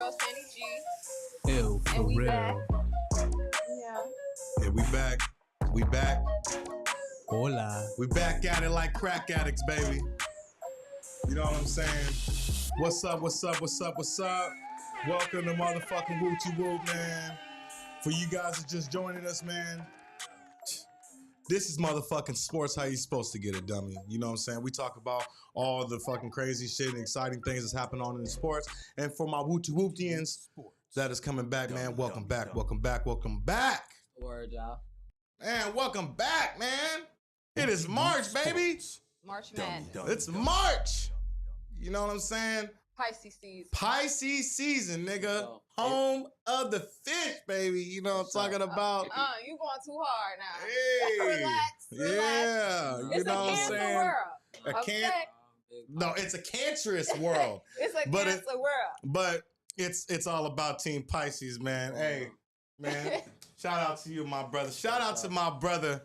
girl Sandy G. Ew, for And we real. back. Yeah. Yeah, we back. We back. Hola. We back at it like crack addicts, baby. You know what I'm saying? What's up, what's up, what's up, what's up? Welcome to motherfucking Whoopty Whoop, man. For you guys that just joining us, man, this is motherfucking sports, how you supposed to get it, dummy. You know what I'm saying? We talk about all the fucking crazy shit and exciting things that's happening on in the sports. And for my Whoopty Whooptians that is coming back, man, welcome back, welcome back, welcome back. Word, y'all. Man, welcome back, man. It is March, baby. March Madness. It's March. You know what I'm saying? Pisces season. Pisces season, nigga. Oh. Home of the fish, baby. You know what I'm talking about? You going too hard now. Hey. Relax. Yeah. It's You know a what I'm cancer saying? world. A can- No, it's a cancerous world. It's a But cancer world. But it's all about Team Pisces, man. Hey, man. Shout out to you, my brother. Shout out to my brother,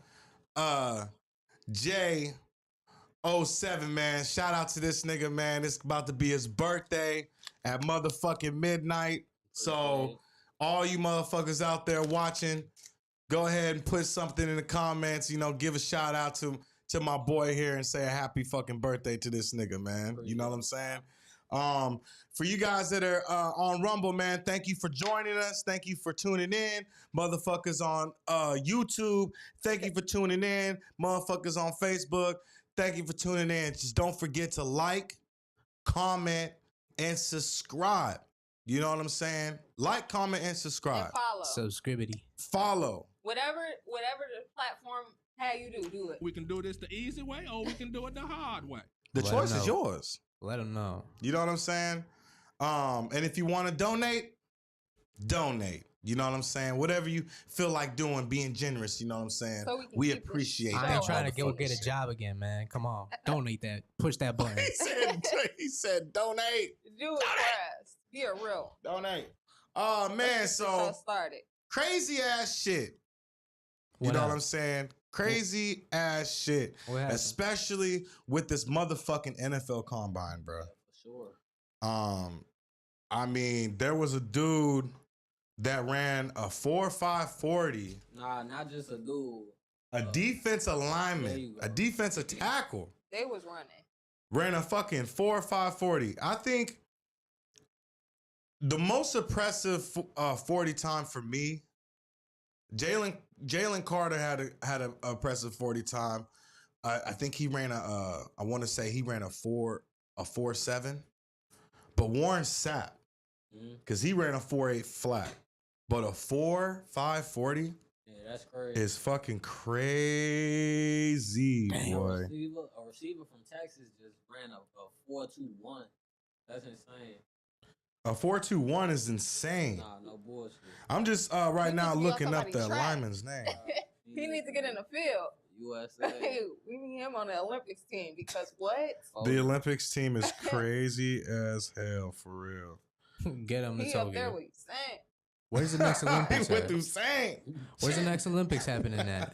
J07, man. Shout out to this nigga, man. It's about to be his birthday at motherfucking midnight. So all you motherfuckers out there watching, go ahead and put something in the comments. You know, give a shout out to my boy here and say a happy fucking birthday to this nigga, man. You know what I'm saying? For you guys that are on Rumble, man, thank you for joining us. Thank you for tuning in. Motherfuckers on YouTube, thank you for tuning in. Motherfuckers on Facebook, thank you for tuning in. Just don't forget to like, comment, and subscribe. You know what I'm saying? Like, comment, and subscribe. And follow. Subscribity. Follow. Whatever the platform had you do it. We can do this the easy way or we can do it the hard way. The Let choice them is know. yours. Let them know. You know what I'm saying? And if you want to donate, donate. You know what I'm saying? Whatever you feel like doing, being generous, you know what I'm saying? So we can We keep this appreciate show that. I ain't trying to go motherfucking get a shit. job again, man. Come on. Donate that. Push that button. he said donate. Do it for us. Be a real. Donate. Oh man, Let's get so this show started. crazy ass shit. You What know up? what I'm saying? Crazy ass shit. What happened? Especially with this motherfucking NFL combine, bro. For sure. I mean, there was a dude that ran a 4.5 Nah, not just a dude. a defensive there lineman, you go. a defensive tackle, They was running. ran a fucking 4.5 I think the most impressive 40 time for me, Jalen Carter had a impressive 40 time. I think he ran I want to say he ran a 4.7, but Warren Sapp, because he ran a 4.8 flat, but a 4.5 Yeah, that's crazy. is fucking crazy, A boy. receiver from Texas just ran a 4.21. That's insane. A 4.21 is insane. Nah, no bullshit. I'm just right He now needs to be on looking up the somebody's track. lineman's name. He needs to get in the field. USA. We need him on the Olympics team because what? The Olympics team is crazy as hell, for real. Get them to He up there Tokyo. with saying. Where's the next Olympics He went at? through saying. Where's the next Olympics happening at?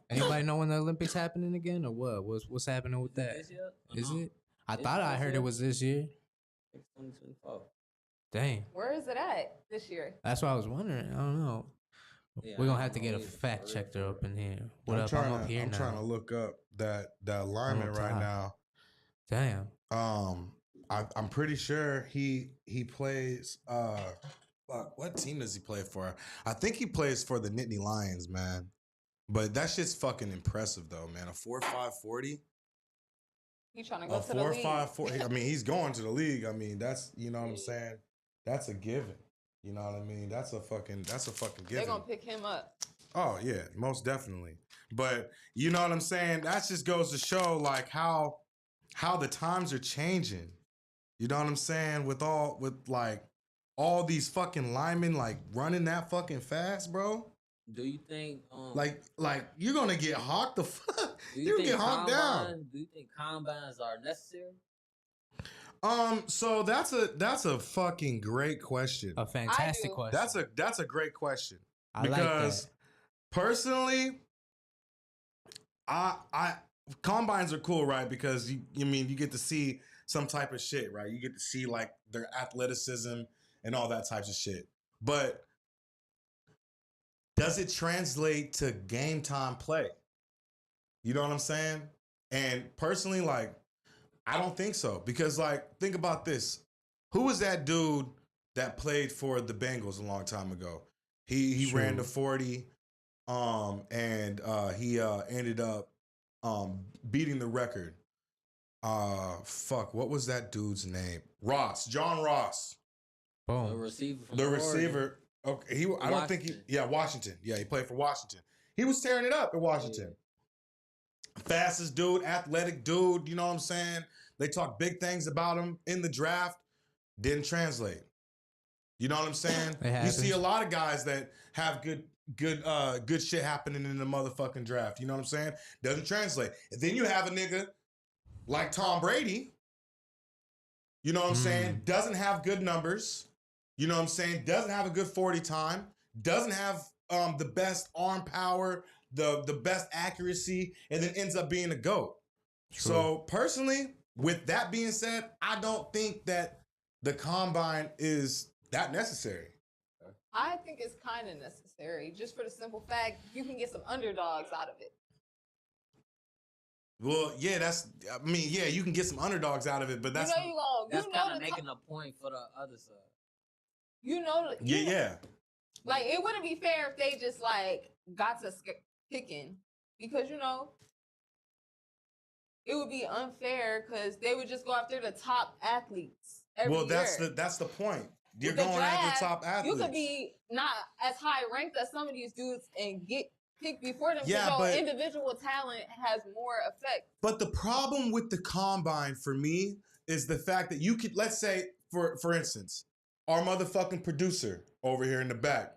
Anybody know when the Olympics happening again or what? What's happening with that? This year? Is it? I It's thought I this heard year. it was this year. It's 2024. Dang. Where is it at this year? That's what I was wondering. I don't know. Yeah, We're I gonna have to don't get a know either, fact for real, checker for real. up in here. What I'm up? trying I'm up here I'm now. trying to look up that lineman right top. now. Damn. I'm pretty sure he plays. Fuck, what team does he play for? I think he plays for the Nittany Lions, man. But that shit's fucking impressive, though, man. A 4.5 He trying to a go to the league. 4.5 I mean, he's going to the league. I mean, that's, you know what I'm saying. That's a given. You know what I mean? That's a fucking given. They're gonna pick him up. Oh yeah, most definitely. But you know what I'm saying? That just goes to show like how the times are changing. You know what I'm saying? With all these fucking linemen like running that fucking fast, bro. Do you think Like you're gonna get hawked the fuck. do You think get hawked down. Do you think combines are necessary? So that's a fucking great question. A fantastic do. question. That's a great question. I like Because that. personally, I combines are cool, right? Because you get to see some type of shit, right? You get to see like their athleticism and all that types of shit. But does it translate to game time play? You know what I'm saying? And personally, like, I don't think so. Because, like, think about this. Who was that dude that played for the Bengals a long time ago? He ran the 40, and he ended up beating the record. What was that dude's name? John Ross. The Boom. receiver from The Florida. receiver. Okay, I don't think Washington. Yeah, he played for Washington. He was tearing it up at Washington. Fastest dude, athletic dude, you know what I'm saying? They talk big things about him in the draft. Didn't translate. You know what I'm saying? You see a lot of guys that have good shit happening in the motherfucking draft. You know what I'm saying? Doesn't translate. And then you have a nigga like Tom Brady. You know what I'm saying? Doesn't have good numbers. You know what I'm saying? Doesn't have a good 40 time. Doesn't have the best arm power, the best accuracy, and then ends up being a GOAT. True. So personally, with that being said, I don't think that the combine is that necessary. I think it's kind of necessary, just for the simple fact you can get some underdogs out of it. Well, yeah, you can get some underdogs out of it, but that's That's kind of making a point for the other side. yeah. Like, it wouldn't be fair if they just like got to picking, because it would be unfair because they would just go after the top athletes every year. That's the point. You're With the going draft, after top athletes. You could be not as high ranked as some of these dudes and get picked before them. Yeah, because but individual talent has more effect. But the problem with the combine for me is the fact that you could, let's say, for instance, our motherfucking producer over here in the back,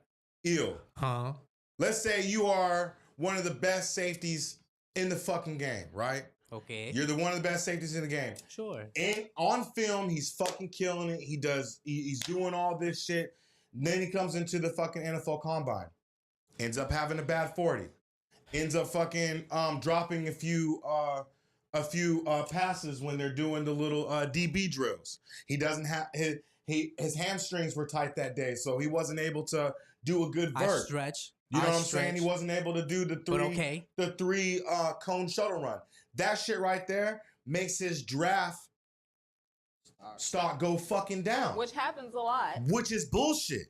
Eel. Huh? Let's say you are one of the best safeties in the fucking game, right? Okay. You're one of the best safeties in the game. Sure. And on film, he's fucking killing it. He's doing all this shit. And then he comes into the fucking NFL combine. Ends up having a bad 40. Ends up fucking dropping a few passes when they're doing the little DB drills. He doesn't have his hamstrings were tight that day, so he wasn't able to do a good vert. You know what I'm saying? He wasn't able to do the three cone shuttle run. That shit right there makes his draft stock go fucking down. Which happens a lot. Which is bullshit.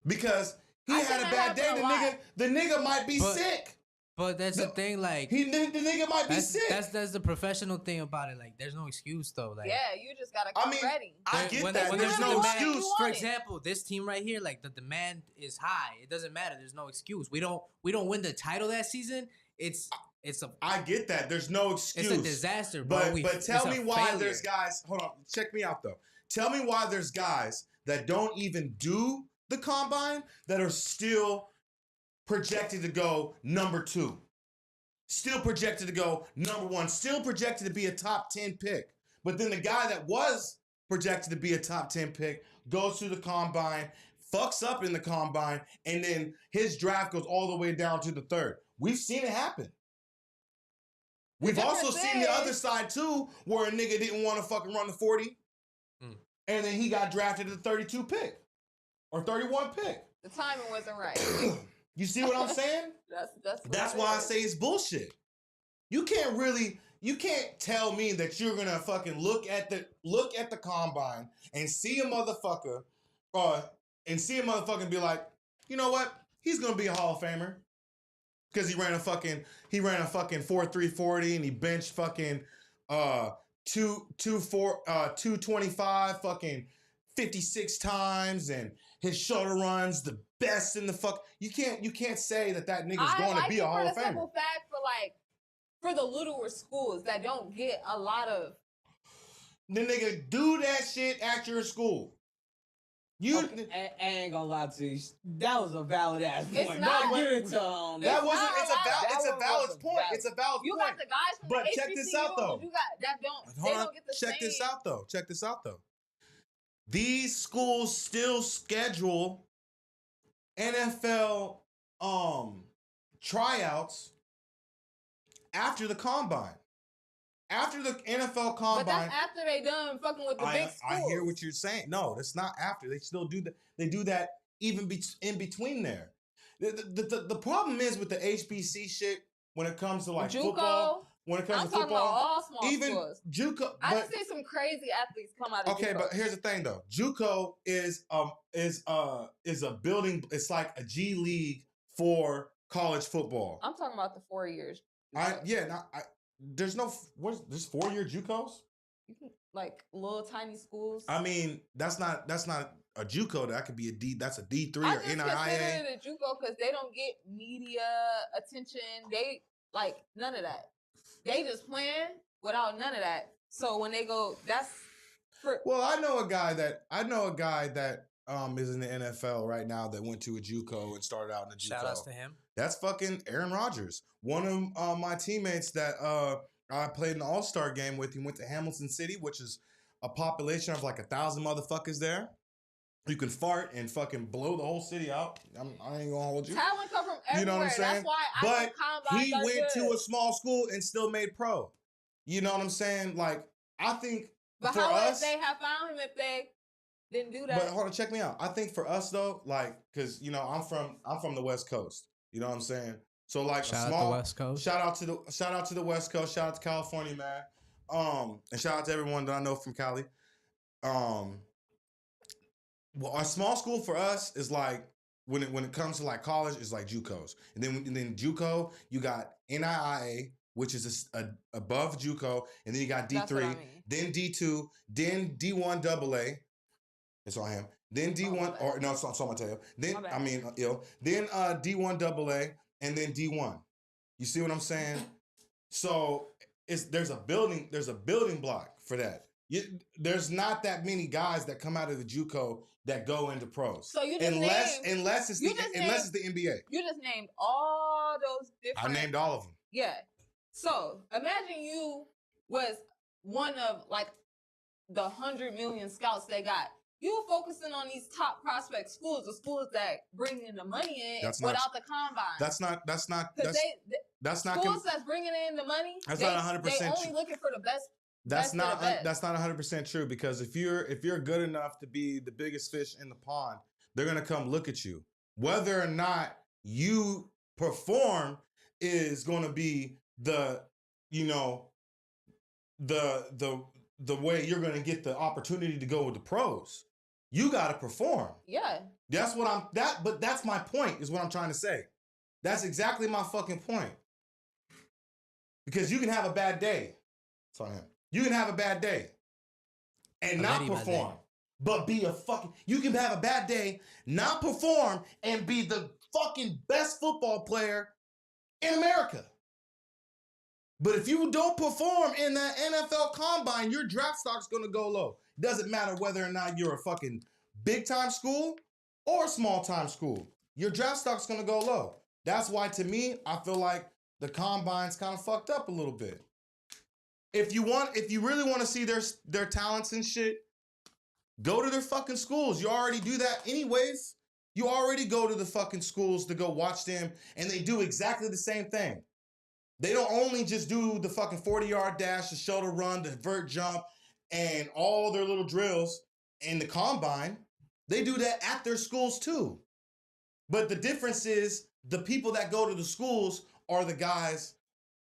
Because he had a bad day. The nigga might be sick. But that's the thing, like the nigga might be sick. That's the professional thing about it. Like, there's no excuse though. Like, yeah, you just gotta come ready. I get that. When There's no excuse. For example, this team right here, like the demand is high. It doesn't matter. There's no excuse. We don't win the title that season. I get that. There's no excuse. It's a disaster, bro. But tell me why there's guys. Hold on, check me out though. Tell me why there's guys that don't even do the combine that are still projected to go number 2. Still projected to go number 1. Still projected to be a top 10 pick. But then the guy that was projected to be a top 10 pick goes to the combine, fucks up in the combine, and then his draft goes all the way down to the 3rd. We've seen it happen. We've also seen the other side too, where a nigga didn't want to fucking run the 40. And then he got drafted at the 32 pick. Or 31 pick. The timing wasn't right. You see what I'm saying? That's why I say it's bullshit. You can't tell me that you're gonna fucking look at the combine and see a motherfucker, and be like, you know what? He's gonna be a Hall of Famer. Because he ran a fucking 4.340 and he benched fucking 225 fucking 56 times, and his shoulder runs the best in the fuck. You can't say that nigga's going to be a Hall of Famer. For the simple fact, for the littler schools that don't get a lot of. The nigga do that shit at your school. I ain't gonna lie to you. That was a valid ass point. It's not. It's a valid point. It's a valid point. You got the guys from but the check this out though. You got that don't. They don't get the same. Check this out though. These schools still schedule NFL tryouts after the combine. After the NFL But Combine, that's after they done fucking with the big schools. I hear what you're saying. No, that's not after. They still do that. They do that even in between there. The problem is with the HBC shit when it comes to like JUCO, football. When it comes I'm to talking football, about all small even schools. JUCO. I just see some crazy athletes come out of Okay, JUCO. but here's the thing though. JUCO is a building. It's like a G League for college football. I'm talking about the 4 years. There's no there's 4-year JUCOs. You can, like little tiny schools. I mean, that's not a JUCO. That could be a D. That's a D3 I or just NIIA. consider it a JUCO because they don't get media attention. They like none of that. They just playing without none of that. So when they go, that's for. Well, I know a guy that is in the NFL right now that went to a JUCO and started out in a JUCO. Shout outs to him. That's fucking Aaron Rodgers. One of my teammates that I played an All-Star game with. He went to Hamilton City, which is a population of like 1,000 motherfuckers there. You can fart and fucking blow the whole city out. I ain't gonna hold you. Talent come from everywhere. You know what I'm saying? That's why I But think combines he are went good. to a small school and still made pro. You know what I'm saying? Like, I think But for how would us, they have found him if they didn't do that? but hold on, check me out. I think for us though, like, cause you know, I'm from the West Coast. You know what I'm saying? So like Shout a out small to West Coast. shout out to the West Coast. Shout out to California, man. And shout out to everyone that I know from Cali. Well, a small school for us is like when it comes to like college, it's like JUCOs, and then JUCO you got NIIA, which is above JUCO, and then you got D3, That's what I mean. then D2, then D1 AA. It's on him. Then D1 or no, it's on Mateo. Then My bad. I mean ill. Then D1 AA, and then D1. You see what I'm saying? So there's a building block for that. There's not that many guys that come out of the JUCO that go into pros. So you just unless it's the NBA. You just named all those different. I named all of them. Yeah. So imagine you was one of like the 100 million scouts they got. You were focusing on these top prospect schools, the schools that bring in the money in without the combine. That's not schools that's bringing in the money. That's not 100% They only true. looking for the best. That's not 100% true, because if you're good enough to be the biggest fish in the pond, they're gonna come look at you. Whether or not you perform is gonna be the way you're gonna get the opportunity to go with the pros. You gotta perform. Yeah. That's my point, is what I'm trying to say. That's exactly my fucking point. Because you can have a bad day. It's on him. You can have a bad day and not perform, but be a fucking. You can have a bad day, not perform, and be the fucking best football player in America. But if you don't perform in that NFL Combine, your draft stock's gonna go low. Doesn't matter whether or not you're a fucking big time school or small time school. Your draft stock's gonna go low. That's why, to me, I feel like the Combine's kind of fucked up a little bit. If you really want to see their talents and shit, go to their fucking schools. You already do that anyways. You already go to the fucking schools to go watch them, and they do exactly the same thing. They don't only just do the fucking 40-yard dash, the shoulder run, the vert jump, and all their little drills in the Combine. They do that at their schools too. But the difference is the people that go to the schools are the guys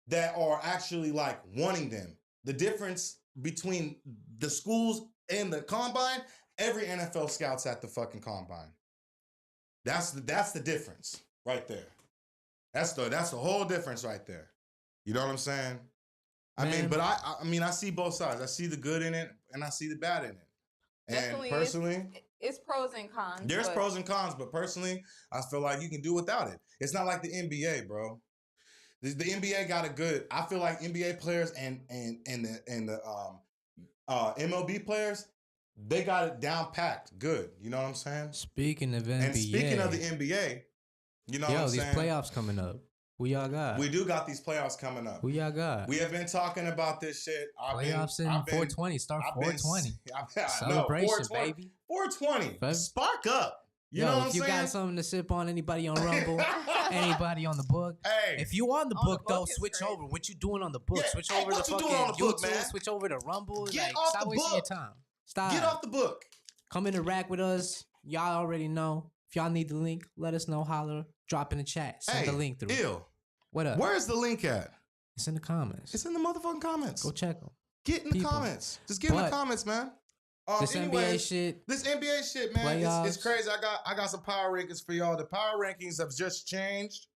that are actually like wanting them. The difference between the schools and the Combine, every NFL scout's at the fucking Combine. That's the difference right there. That's the whole difference right there. You know what I'm saying? I mean, I see both sides. I see the good in it and I see the bad in it. And Definitely personally, it's pros and cons. there's pros and cons, but personally, I feel like you can do without it. It's not like the NBA, bro. The NBA got a good. I feel like NBA players and the MLB players, they got it down packed good. You know what I'm saying? Speaking of NBA, And speaking of the NBA, you know what I'm saying? these playoffs coming up. Who y'all got? We do got these playoffs coming up. Who y'all got? We have been talking about this shit. Playoffs in 420. Start 420. Celebration, baby. 420. Spark up. You know what I'm if you saying? got something to sip on, anybody on Rumble, anybody on the book. Hey, If you on the On the book, though, book is switch crazy. over. What you doing on the book? Yeah, Switch hey, over to what you fucking doing on the book, YouTube. man? Switch over to Rumble. Get Like, off stop the wasting your book. time. Stop. get off the book. Come interact with us. Y'all already know. If y'all need the link, let us know. Holler. Drop in the chat. Send the link through. Ew. What up? Where's the link at? It's in the comments. It's in the motherfucking comments. Go check them. Get in the people. comments. Just get in the But comments, man. This Anyways, NBA shit. This NBA shit, man, it's Playoffs. crazy. I got some power rankings for y'all. The power rankings have just changed.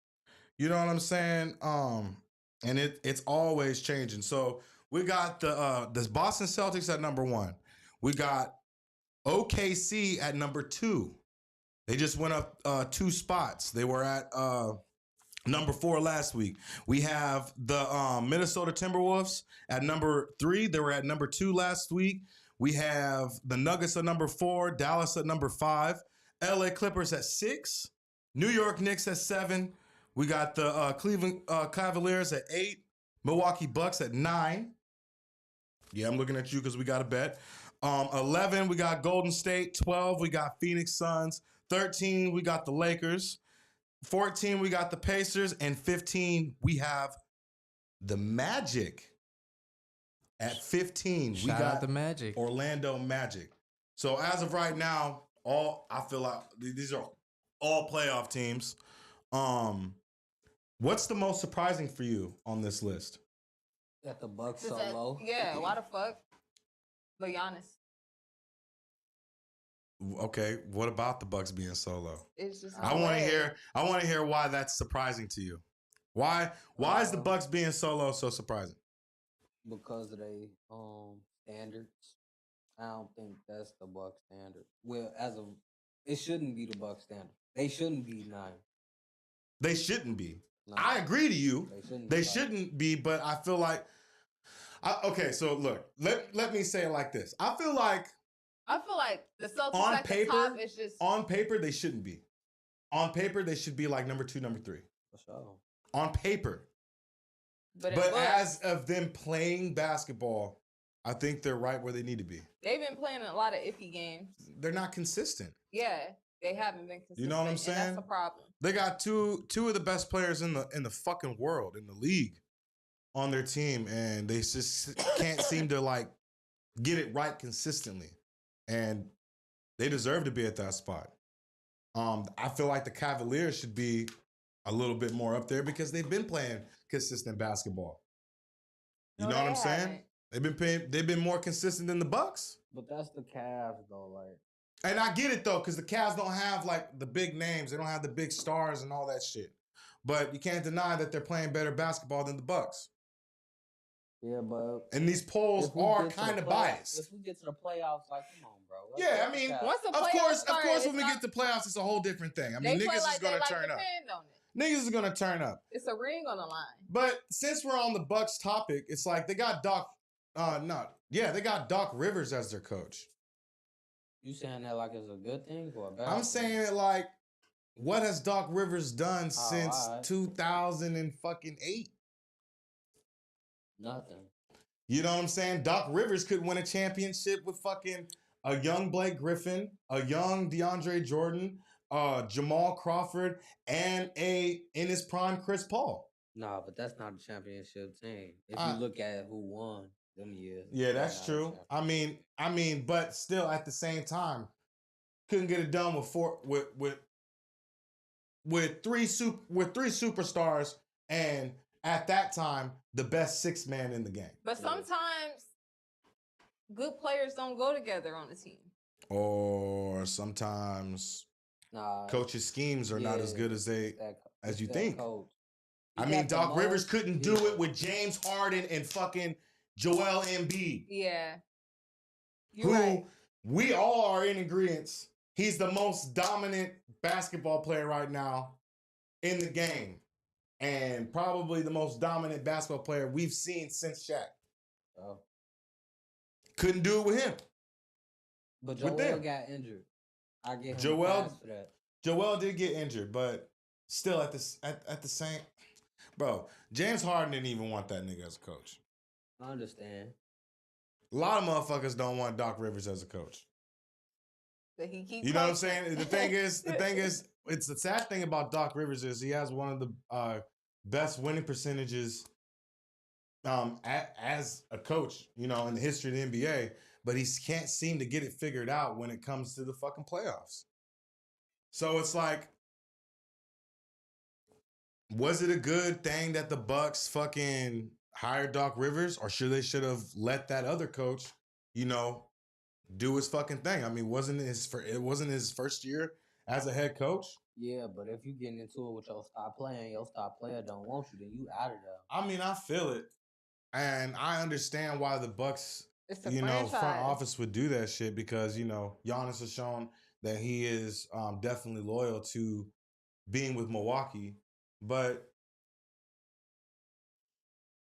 You know what I'm saying? And it's always changing. So we got the Boston Celtics at number 1. We got OKC at number 2. They just went up 2 spots. They were at number 4 last week. We have the Minnesota Timberwolves at number 3. They were at number 2 last week. We have the Nuggets at number 4, Dallas at number 5, LA Clippers at 6, New York Knicks at 7. We got the Cleveland Cavaliers at 8, Milwaukee Bucks at 9. Yeah, I'm looking at you because we got a bet. 11, we got Golden State. 12, we got Phoenix Suns. 13, we got the Lakers. 14, we got the Pacers. And 15, we have the Magic. At 15, Shout we out got the Magic. Orlando Magic. So as of right now, I feel like these are all playoff teams. What's the most surprising for you on this list? That the Bucks Just so that- low. Yeah, why the fuck? But Giannis, Okay, what about the Bucks being so low? it's just. I no want to way. hear. I want to hear why that's surprising to you. Why is the Bucks being so low so surprising? Because of they standards. I don't think that's the Bucks standard. Well, it shouldn't be the Bucks standard. They shouldn't be 9. They shouldn't be. No, I agree to you. They be shouldn't be, but I feel like. Okay, so look, let me say it like this. I feel like the Celtics On at the paper, top is just. on paper they shouldn't be. On paper they should be like number 2, number 3. For sure. On paper. But But as of them playing basketball, I think they're right where they need to be. they've been playing a lot of iffy games. They're not consistent. Yeah, they haven't been consistent. You know what I'm and saying? that's the problem. They got two of the best players in the fucking world, in the league, on their team, and they just can't seem to like get it right consistently. And they deserve to be at that spot. I feel like the Cavaliers should be a little bit more up there because they've been playing consistent basketball. You No, know what they I'm saying? haven't. They've been more consistent than the Bucks. But that's the Cavs though, like And I get it though, because the Cavs don't have like the big names. They don't have the big stars and all that shit. But you can't deny that they're playing better basketball than the Bucks. yeah, but And these polls if we are get to the kind of playoffs- biased. If we get to the playoffs, like come on, bro. Let's Yeah, get I the mean, Cavs. Once the Of playoffs course, start, when it's we not- get to playoffs, it's a whole different thing. I they mean, play niggas like is they gonna like turn up. depend on it. Niggas is gonna turn up. It's a ring on the line. But since we're on the Bucks topic, it's like they got they got Doc Rivers as their coach. You saying that like it's a good thing or a bad I'm thing? saying it like, what has Doc Rivers done since alright. 2008? Nothing. You know what I'm saying? Doc Rivers could win a championship with fucking a young Blake Griffin, a young DeAndre Jordan, Jamal Crawford, and in his prime Chris Paul. Nah, but that's not a championship team. If Uh, you look at who won them years. Yeah, that's not a true. championship. I mean, but still, at the same time, couldn't get it done with three superstars, and at that time, the best 6 man in the game. But sometimes good players don't go together on the team. Or sometimes Nah, coaches' schemes are not as yeah, good as it's you that think. coach. I He mean, got the Doc Rivers most- couldn't do it with James Harden and fucking Joel Embiid, Yeah. You're who right. we all are in agreement. He's the most dominant basketball player right now in the game, and probably the most dominant basketball player we've seen since Shaq. Oh. Couldn't do it with him. But with Joel them. got injured. I get him Joel- pass for that. Joel did get injured, but still at the same, bro. James Harden didn't even want that nigga as a coach. I understand. A lot of motherfuckers don't want Doc Rivers as a coach. That he keeps. You know what I'm saying? The thing is, it's the sad thing about Doc Rivers is he has one of the best winning percentages as a coach, you know, in the history of the NBA, but he can't seem to get it figured out when it comes to the fucking playoffs. So it's like, was it a good thing that the Bucks fucking hired Doc Rivers, or should have let that other coach, you know, do his fucking thing? I mean, it wasn't his first year as a head coach? Yeah, but if you getting into it with your star player don't want you, then you out of there. I mean, I feel it. And I understand why the Bucks, It's the you know, franchise. front office would do that shit because, you know, Giannis has shown that he is definitely loyal to being with Milwaukee. But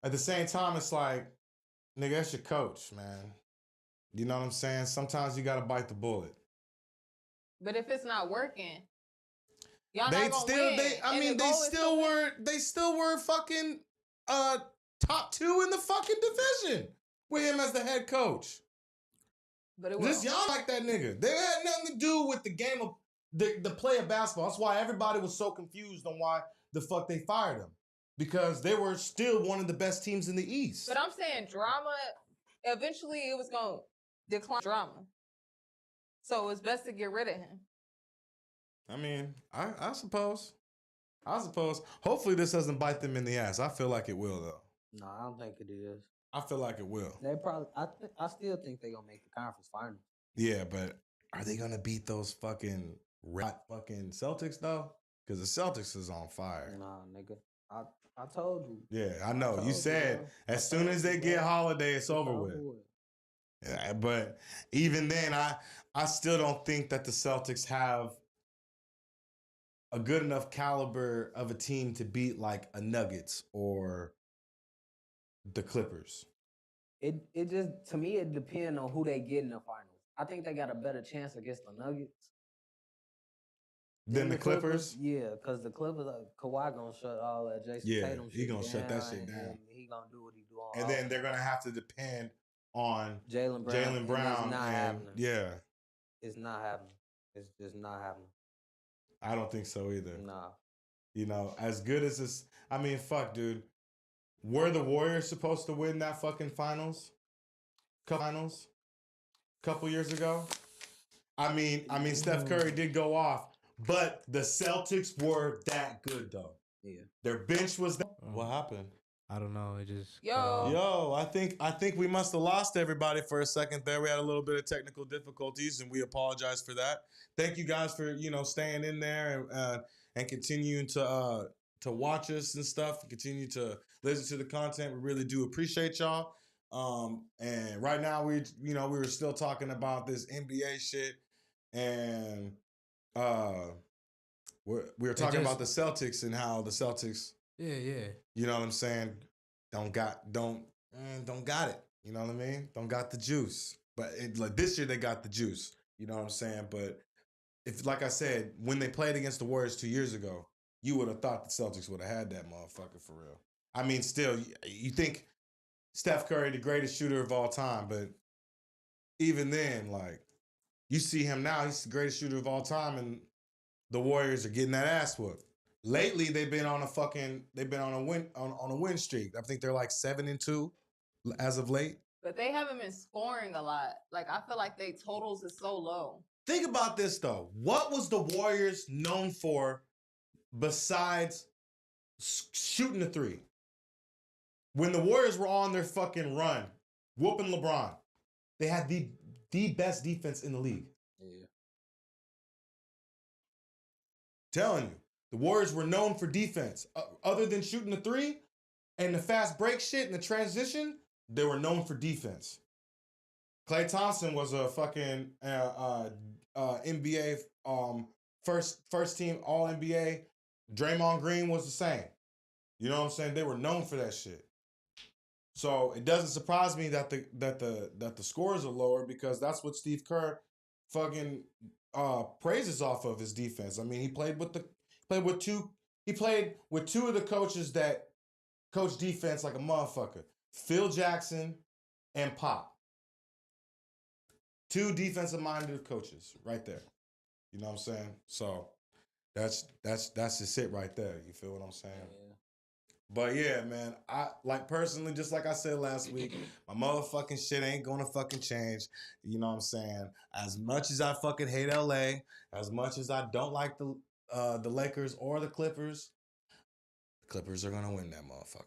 at the same time, it's like, nigga, that's your coach, man. You know what I'm saying? Sometimes you got to bite the bullet. But if it's not working, y'all They not gonna still, win. they, I And mean, the they goal is to still win. were, they still were fucking top 2 in the fucking division with him as the head coach. But it This will. y'all like that nigga. They had nothing to do with the game of the play of basketball. That's why everybody was so confused on why the fuck they fired him. Because they were still one of the best teams in the East. But I'm saying drama. Eventually, it was gonna decline drama. So it's best to get rid of him. I mean, I suppose. I suppose. Hopefully this doesn't bite them in the ass. I feel like it will though. No, I don't think it is. I feel like it will. They probably. I still think they're gonna make the conference final. Yeah, but are they gonna beat those fucking fucking Celtics though? Because the Celtics is on fire. Nah, nigga. I told you. Yeah, I know. told You you, said bro. as I soon told as you, they get bro. Holiday, it's over with. Yeah, but even then, I still don't think that the Celtics have a good enough caliber of a team to beat like a Nuggets or the Clippers. It just, to me, it depends on who they get in the finals. I think they got a better chance against the Nuggets Then the Clippers? Yeah, because the Clippers, Kawhi gonna shut all that Jason Yeah, Tatum he shit gonna shut that shit and down. then he gonna do what he do on And then offense. they're gonna have to depend on Jaylen Brown. Jaylen and Brown. It's not And happening. yeah, It's not happening. It's just not happening. I don't think so either. Nah. You know, as good as this, I mean, fuck, dude. Were the Warriors supposed to win that fucking finals? Couple years ago? I mean, Steph Curry did go off, but the Celtics were that good though. Yeah. Their bench was that. What happened? I don't know. It just Yo. cut off. Yo, I think we must have lost everybody for a second there. We had a little bit of technical difficulties, and we apologize for that. Thank you guys for staying in there and continuing to watch us and stuff. Continue to listen to the content. We really do appreciate y'all. And right now we were still talking about this NBA shit, and we were talking about the Celtics and how the Celtics. Yeah. You know what I'm saying? Don't got it. You know what I mean? Don't got the juice. But like this year they got the juice. You know what I'm saying? But if, like I said, when they played against the Warriors 2 years ago, you would have thought the Celtics would have had that motherfucker for real. I mean, still, you think Steph Curry the greatest shooter of all time, but even then, like, you see him now, he's the greatest shooter of all time, and the Warriors are getting that ass whooped. Lately, they've been on a win streak. I think they're like 7-2 as of late. But they haven't been scoring a lot. Like, I feel like they totals is so low. Think about this though. What was the Warriors known for besides shooting the three? When the Warriors were on their fucking run, whooping LeBron, they had the best defense in the league. Yeah. Telling you. The Warriors were known for defense. Other than shooting the three and the fast break shit and the transition, they were known for defense. Klay Thompson was a fucking NBA first team All NBA. Draymond Green was the same. You know what I'm saying? They were known for that shit. So it doesn't surprise me that the scores are lower because that's what Steve Kerr fucking praises off of his defense. I mean, he played with two of the coaches that coach defense like a motherfucker. Phil Jackson and Pop. 2 defensive-minded coaches right there. You know what I'm saying? So that's just it right there. You feel what I'm saying? Yeah. But yeah, man, I like personally, just like I said last week, my motherfucking shit ain't gonna fucking change. You know what I'm saying? As much as I fucking hate LA, as much as I don't like the Lakers or the Clippers are gonna win that motherfucker.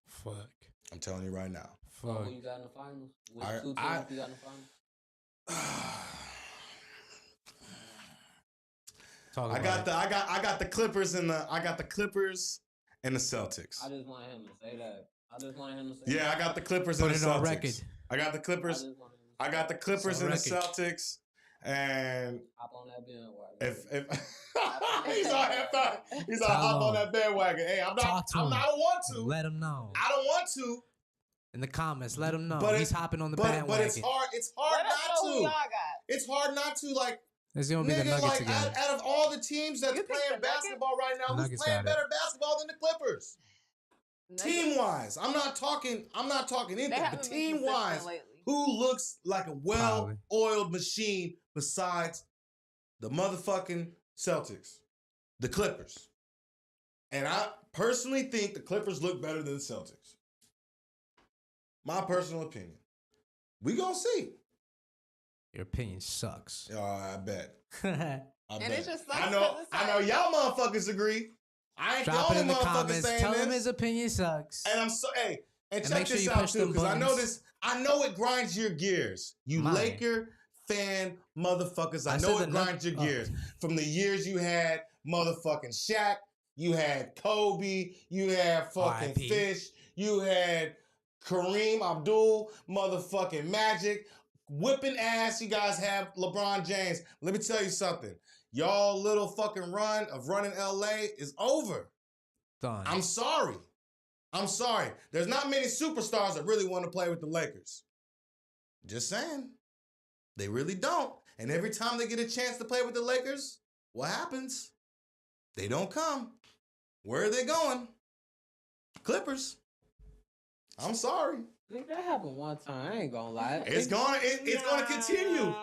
Fuck. I'm telling you right now. Fuck. Who you got in the finals? Which I- 2 teams I- you got in the finals? Talk I about got the Clippers and the Celtics. I just want him to say that. Yeah, I got the Clippers Put and the it on Celtics. record. I got the Clippers. I got the Clippers It's on and the record. Celtics. And Hop on that bandwagon. if he's all Tell hop on him. that bandwagon. Hey, I Talk to don't him. want to. Let him know. I don't want to. In the comments, let him know. But He's hopping on the But bandwagon. it's hard Let not us know who to. y'all got. It's hard not to, like, It's gonna be the nigga, Nuggets like again. out of all the teams that's You picked playing the Nuggets? basketball right now, who's Nuggets playing got it. better basketball than the Clippers? Team wise, I'm not talking They anything, but haven't been team consistent wise, lately. who looks like a well-oiled machine besides the motherfucking Celtics, the Clippers? And I personally think the Clippers look better than the Celtics. My personal opinion. We gonna see. Your opinion sucks. I bet. Drop it just sucks I know. 'cause it's I know. like- Y'all motherfuckers agree. I ain't the it only in the motherfucker comments. saying Tell this. him his opinion sucks. And I'm so and And check make sure this you out push too, them because I know buttons. this. I know it grinds your gears. You Mine. Laker fan motherfuckers. I I know said it the grinds your Nug- gears. From the years you had motherfucking Shaq, you had Kobe, you had fucking R.I.P. Fish, you had Kareem Abdul, motherfucking Magic, whipping ass. You guys have LeBron James. Let me tell you something. Y'all little fucking run of running LA is over. Done. I'm sorry. There's not many superstars that really want to play with the Lakers. Just saying. They really don't. And every time they get a chance to play with the Lakers, what happens? They don't come. Where are they going? Clippers. I'm sorry. I think that happened one time. I ain't gonna lie. It's gonna continue.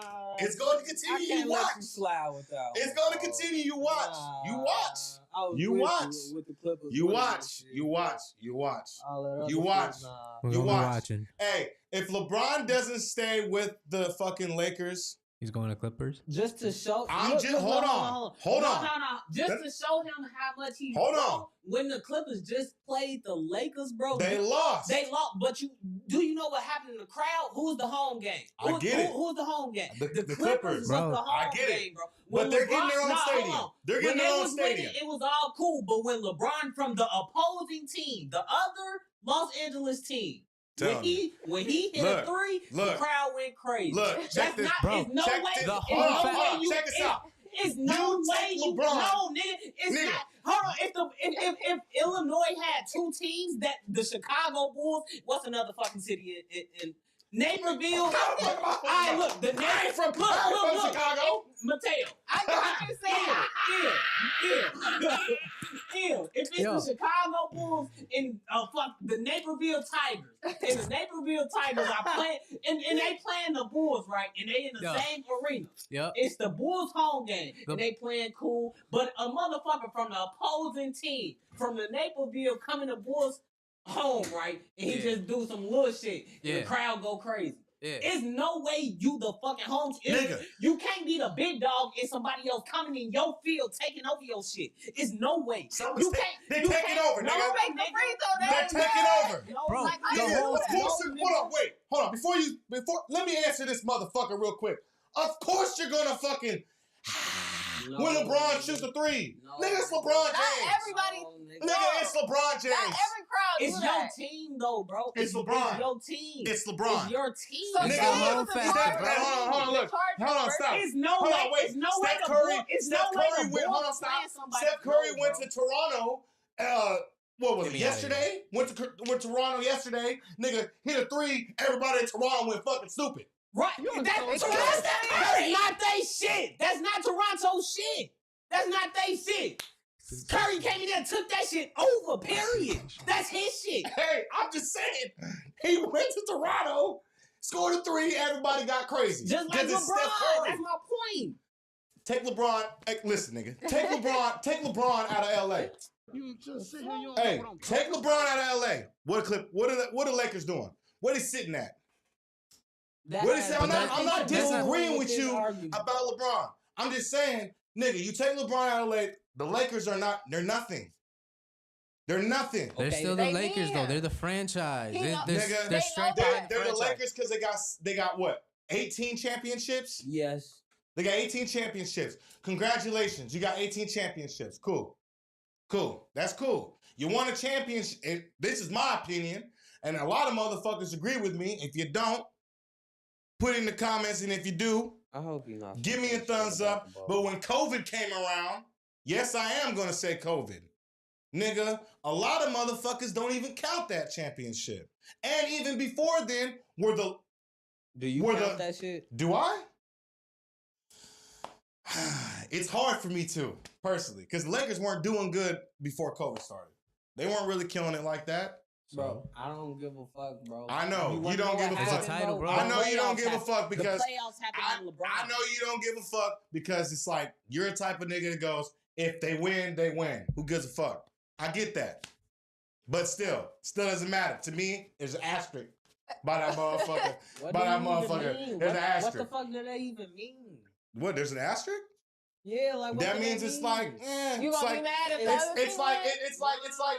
It's going to I continue. can't You let watch. you slide with that. It's one, going to bro. continue. You watch. You watch. I was You with watch. with the Clippers. You with that watch. shit. You watch. You watch. All that other You shit, watch. nah. We're You gonna be watch. watching. Hey, if LeBron doesn't stay with the fucking Lakers, He's going to Clippers. Just to show. hold on. No. Just to show him how much he. Hold bro, on. When the Clippers just played the Lakers, bro. they lost. They lost, but you know what happened in the crowd? Who's the home game? I get it. Who's the home game? The Clippers Clippers. was Bro, the home I get it. game, bro. But they're getting their own hold stadium. on. They're getting When their they own was winning, stadium. it was all cool. But when LeBron from the opposing team, the other Los Angeles team, Tell when he hit Look, a three, look. the crowd went crazy. Look, check this. bro. It's no Check way. this. The It's whole no fact- way you. Check this out. It's no You way take you. LeBron. No, nigga. It's Nigga. not. Hold on. If Illinois had 2 teams, that the Chicago Bulls, what's another fucking city in Naperville? All right, look, the I ain't from Chicago. Mateo. I get what you're saying. If it's Yo. the Chicago Bulls and fuck the Naperville Tigers, and the Naperville Tigers are playing, and they playing the Bulls, right? And they in the Yo. same arena. Yep. It's the Bulls home game, The- and they playing cool. But a motherfucker from the opposing team, from the Naperville, coming to Bulls home, right? And he Yeah. just do some little shit, and Yeah. the crowd go crazy. Yeah. It's no way you the fucking home. Nigga. You can't be the big dog and somebody else coming in your field taking over your shit. It's no way. You can't. They you taking can't- over, no, nigga. Make the free throw. They're That's taking good. over. No, Bro, Like, the Nigga, whole of course. Hold on, wait. Hold on. Before, let me answer this motherfucker real quick. Of course you're gonna fucking when LeBron shoots a three. No. Nigga, it's LeBron Not James. everybody. Nigga, it's LeBron Not James. every crowd It's do your that. team though, bro. It's LeBron. It's your team. It's LeBron. It's your team. So Nigga, Steph look, was the Steph- Chargers. hey, hold on, look. The Chargers Hold on, were- stop. It's no Hold way. on, wait. It's no Steph way. Curry, It's Steph no way Curry the went. Hold on, Bulls stop. playing somebody. Steph Curry No, went bro. to Toronto. What was Get it? me outta here. Yesterday? Went to Toronto yesterday. Nigga hit a three. Everybody in Toronto went fucking stupid. Right. That's not they shit. That's not Toronto shit. That's not they shit. Curry came in there and took that shit over, period. That's his shit. Hey, I'm just saying. He went to Toronto. scored a 3, everybody got crazy. Just like Because it's Steph LeBron. Curry. That's my point. Take LeBron. Hey, listen, nigga. Take LeBron out of LA. You just sit here. You don't Hey, know what I'm take talking LeBron out of LA. What are the Lakers doing? What he sitting at? What he saying? I'm not disagreeing with you about LeBron. I'm just saying, nigga, you take LeBron out of LA, the Lakers they're nothing. They're nothing. They're Okay, still the they Lakers, though. can. They're the franchise. He know- They're Nigga, straight they know behind the They're the franchise. Lakers because they got what? 18 championships? Yes. They got 18 championships. Congratulations. You got 18 championships. Cool. That's cool. You won a championship. This is my opinion. And a lot of motherfuckers agree with me. If you don't, put it in the comments. And if you do, I hope you're not. give me a thumbs up. But when COVID came around, yes, I am going to say COVID. Nigga, a lot of motherfuckers don't even count that championship. And even before then, Do you count that shit? do I? It's hard for me to, personally, because the Lakers weren't doing good before COVID started. They weren't really killing it like that. Bro, I don't give a fuck, bro. I know. You wanna don't give what a fuck. happened, Title, bro. I know you don't The give a playoffs fuck because the playoffs happen on LeBron. I know you don't give a fuck because it's like you're a type of nigga that goes, if they win, they win. Who gives a fuck? I get that. But still doesn't matter. To me, there's an asterisk by that motherfucker. What by do that you even motherfucker. mean? There's an What asterisk. the fuck do that even mean? What, there's an asterisk? Yeah, like what That does means it's mean? like, You it's gonna like, be mad if the it's- other it's team like wins? it's like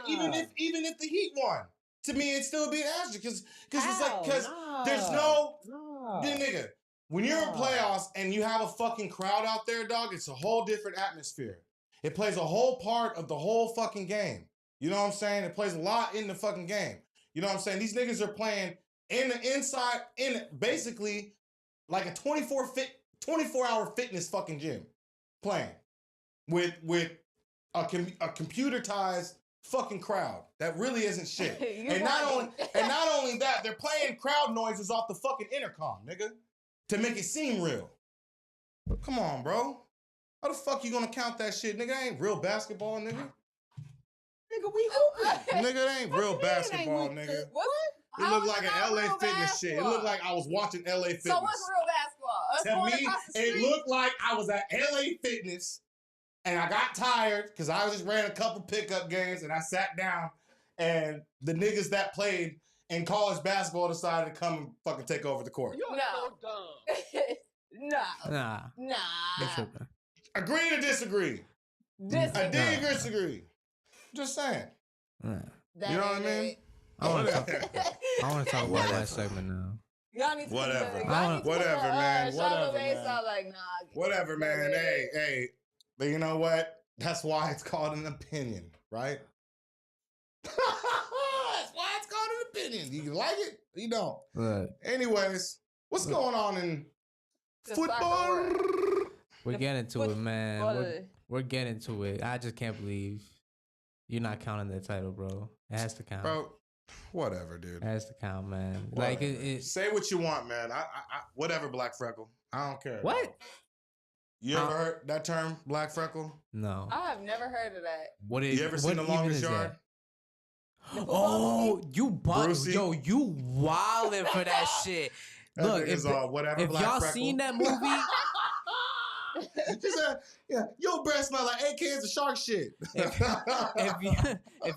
even if the Heat won, to me it'd still be an asterisk because it's like because there's no then nigga when you're in Nah. playoffs and you have a fucking crowd out there, dog, it's a whole different atmosphere. It plays a whole part of the whole fucking game. You know what I'm saying? It plays a lot in the fucking game. You know what I'm saying? These niggas are playing in the inside in basically like a 24-hour fitness fucking gym playing with a computerized fucking crowd that really isn't shit. and not only that, they're playing crowd noises off the fucking intercom, nigga, to make it seem real. Come on, bro. How the fuck you gonna count that shit, nigga? That ain't real basketball, nigga. Nigga, we hooping. Nigga, that ain't real basketball, nigga. What? It How looked is like it an not LA real Fitness shit. It basketball? looked like I was watching LA Fitness. So what's real basketball? Us To going me, across the it street? looked like I was at LA Fitness and I got tired because I just ran a couple pickup games and I sat down and the niggas that played in college basketball decided to come and fucking take over the court. You're No. so dumb. Nah. Nah. They tripping. Agree to disagree? Disagree. I did disagree. Just saying. Nah. That You know what I ain't mean? it. I want to talk about that segment now. Y'all need to Whatever. Put y'all need to Whatever, put a, man. Charlotte Whatever, Bay man. style, like, nah. Whatever, man. That Hey. But you know what? That's why it's called an opinion, right? That's why it's called an opinion. You like it? You don't. Look, Anyways, what's going on in The football? soccer we're getting to it, man. What? We're getting to it. I just can't believe you're not counting that title, bro. It has to count. Bro, whatever, dude. It has to count, man. Whatever. Like it. Say what you want, man. I whatever, Black Freckle. I don't care. What? You ever heard that term, Black Freckle? No. I have never heard of that. What You ever seen The Longest Yard? Oh, you Brucey? yo, you wildin' for that shit. That Look, nigga's if, all whatever, if Black y'all Freckle. seen that movie, She said, "Yeah, your breath smell like 8 cans of shark shit." if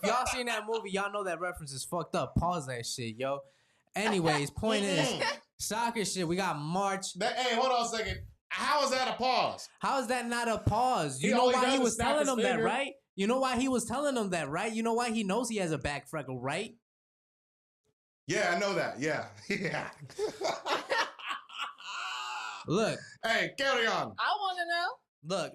y'all seen that movie, y'all know that reference is fucked up. Pause that shit, yo. Anyways, point is, soccer shit. We got March. Hey, hold on a second. How is that a pause? How is that not a pause? You He know only why does he is was snap telling his them that, finger. right? You know why he was telling them that, right? You know why he knows he has a back freckle, right? Yeah, I know that. Yeah, yeah. Look, Hey, carry on. I want to know. look.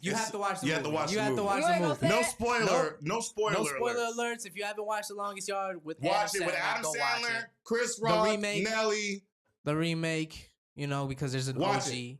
You have to watch the You movie. have to watch You the have to movie. watch You the ain't gonna movie. say No that? spoiler. No spoiler. No spoiler alerts. alerts. If you haven't watched The Longest Yard with Watch Adam it with Sandler, Adam go watch Sandler, it. Chris Rock, remake. Nelly. The remake, you know, because there's an Watch OG.